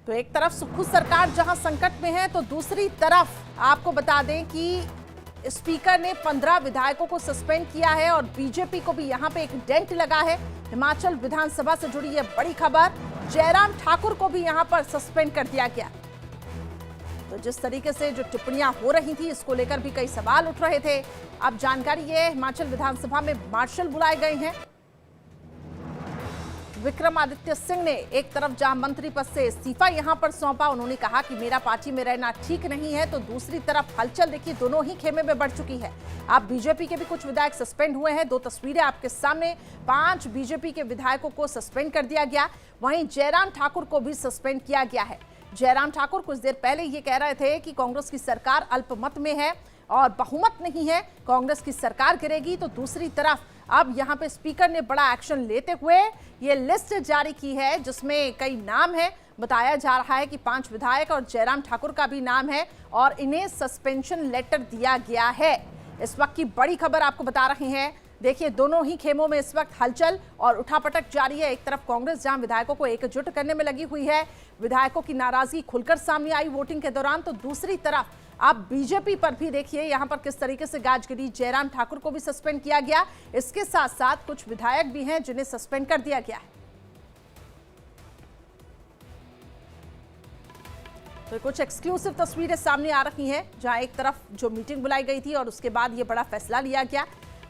तो एक तरफ सुक्खू सरकार जहां संकट में है, तो दूसरी तरफ आपको बता दें कि स्पीकर ने 15 विधायकों को सस्पेंड किया है और बीजेपी को भी यहां पे एक डेंट लगा है। हिमाचल विधानसभा से जुड़ी यह बड़ी खबर, जयराम ठाकुर को भी यहां पर सस्पेंड कर दिया गया। तो जिस तरीके से जो टिप्पणियां हो रही थी, इसको लेकर भी कई सवाल उठ रहे थे। अब जानकारी ये, हिमाचल विधानसभा में मार्शल बुलाए गए हैं। विक्रमादित्य सिंह ने एक तरफ जहां मंत्री पद से इस्तीफा यहां पर सौंपा, उन्होंने कहा कि मेरा पार्टी में रहना ठीक नहीं है, तो दूसरी तरफ हलचल देखिए दोनों ही खेमे में बढ़ चुकी है। अब बीजेपी के भी कुछ विधायक सस्पेंड हुए हैं। दो तस्वीरें आपके सामने, 5 बीजेपी के विधायकों को सस्पेंड कर दिया गया। वहीं जयराम ठाकुर को भी सस्पेंड किया गया है। जयराम ठाकुर कुछ देर पहले ये कह रहे थे कि कांग्रेस की सरकार अल्पमत में है और बहुमत नहीं है, कांग्रेस की सरकार गिरेगी। तो दूसरी तरफ अब यहां पे स्पीकर ने बड़ा एक्शन लेते हुए ये लिस्ट जारी की है, जिसमें कई नाम है। बताया जा रहा है कि 5 विधायक और जयराम ठाकुर का भी नाम है और इन्हें सस्पेंशन लेटर दिया गया है। इस वक्त की बड़ी खबर आपको बता रहे हैं। देखिए दोनों ही खेमों में इस वक्त हलचल और उठापटक जारी है। एक तरफ कांग्रेस जहां विधायकों को एकजुट करने में लगी हुई है, विधायकों की नाराजगी खुलकर सामने आई वोटिंग के दौरान, तो दूसरी तरफ आप बीजेपी पर भी देखिए यहां पर किस तरीके से गाज गिरी। जयराम ठाकुर को भी सस्पेंड किया गया। इसके साथ साथ कुछ विधायक भी हैं जिन्हें सस्पेंड कर दिया गया है। तो कुछ एक्सक्लूसिव तस्वीरें सामने आ रही हैं, जहां एक तरफ जो मीटिंग बुलाई गई थी और उसके बाद ये बड़ा फैसला लिया गया।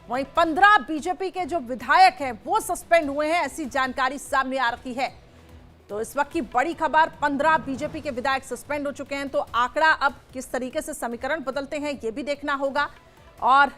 वहीं 15 बीजेपी के जो विधायक हैं वो सस्पेंड हुए हैं, ऐसी जानकारी सामने आ रही है। तो इस वक्त की बड़ी खबर, 15 बीजेपी के विधायक सस्पेंड हो चुके हैं। तो आंकड़ा अब किस तरीके से समीकरण बदलते हैं ये भी देखना होगा और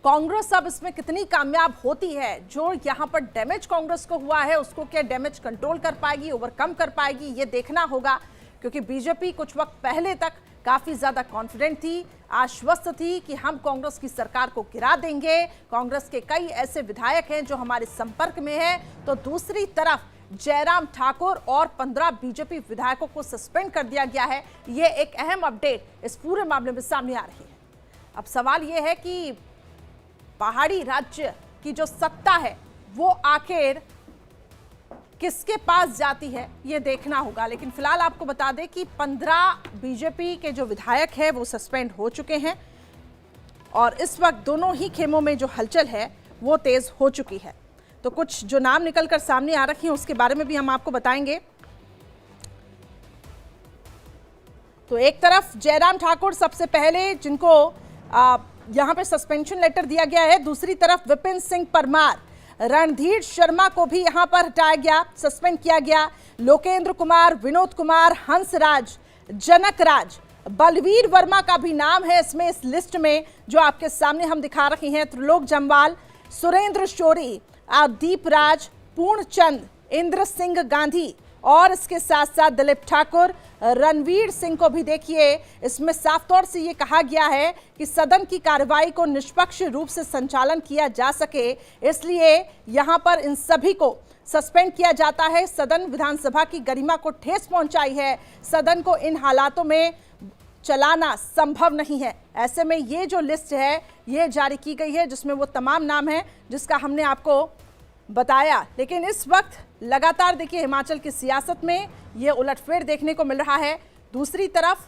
कांग्रेस अब इसमें कितनी कामयाब होती है। जो यहां पर डैमेज कांग्रेस को हुआ है, उसको क्या डैमेज कंट्रोल कर पाएगी, ओवरकम कर पाएगी, ये देखना होगा। क्योंकि बीजेपी कुछ वक्त पहले तक काफी ज्यादा कॉन्फिडेंट थी, आश्वस्त थी कि हम कांग्रेस की सरकार को गिरा देंगे। कांग्रेस के कई ऐसे विधायक हैं जो हमारे संपर्क में हैं। तो दूसरी तरफ जयराम ठाकुर और 15 बीजेपी विधायकों को सस्पेंड कर दिया गया है। ये एक अहम अपडेट इस पूरे मामले में सामने आ रही है। अब सवाल यह है कि पहाड़ी राज्य की जो सत्ता है वो आखिर किसके पास जाती है, ये देखना होगा। लेकिन फिलहाल आपको बता दें कि 15 बीजेपी के जो विधायक हैं वो सस्पेंड हो चुके हैं और इस वक्त दोनों ही खेमों में जो हलचल है वो तेज हो चुकी है। तो कुछ जो नाम निकलकर सामने आ रखी हैं उसके बारे में भी हम आपको बताएंगे। तो एक तरफ जयराम ठाकुर सबसे पहले, जिनको यहां पे सस्पेंशन लेटर दिया गया है। दूसरी तरफ विपिन सिंह परमार, रणधीर शर्मा को भी यहां पर हटाया गया, सस्पेंड किया गया। लोकेंद्र कुमार, विनोद कुमार, हंसराज, जनक राज, बलवीर वर्मा का भी नाम है इसमें, इस लिस्ट में जो आपके सामने हम दिखा रहे हैं। त्रिलोक जम्वाल, सुरेंद्र शोरी, दीप राज, पूर्णचंद, इंद्र सिंह गांधी और इसके साथ साथ दिलीप ठाकुर, रणवीर सिंह को भी देखिए। इसमें साफ तौर से ये कहा गया है कि सदन की कार्रवाई को निष्पक्ष रूप से संचालन किया जा सके, इसलिए यहां पर इन सभी को सस्पेंड किया जाता है। सदन विधानसभा की गरिमा को ठेस पहुंचाई है, सदन को इन हालातों में चलाना संभव नहीं है। ऐसे में ये जो लिस्ट है ये जारी की गई है, जिसमें वो तमाम नाम हैं जिसका हमने आपको बताया। लेकिन इस वक्त लगातार देखिए हिमाचल की सियासत में ये उलटफेर देखने को मिल रहा है। दूसरी तरफ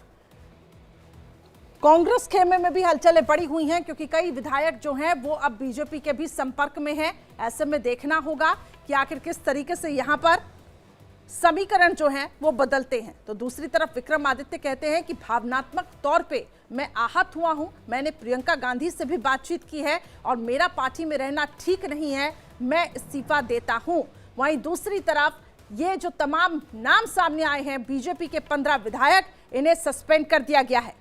कांग्रेस खेमे में भी हलचलें बढ़ी हुई हैं, क्योंकि कई विधायक जो हैं वो अब बीजेपी के भी संपर्क में हैं। ऐसे में देखना होगा कि आखिर किस तरीके से यहां पर समीकरण जो हैं वो बदलते हैं। तो दूसरी तरफ विक्रमादित्य कहते हैं कि भावनात्मक तौर पे मैं आहत हुआ हूं, मैंने प्रियंका गांधी से भी बातचीत की है और मेरा पार्टी में रहना ठीक नहीं है, मैं इस्तीफा देता हूं। वहीं दूसरी तरफ ये जो तमाम नाम सामने आए हैं बीजेपी के 15 विधायक, इन्हें सस्पेंड कर दिया गया है।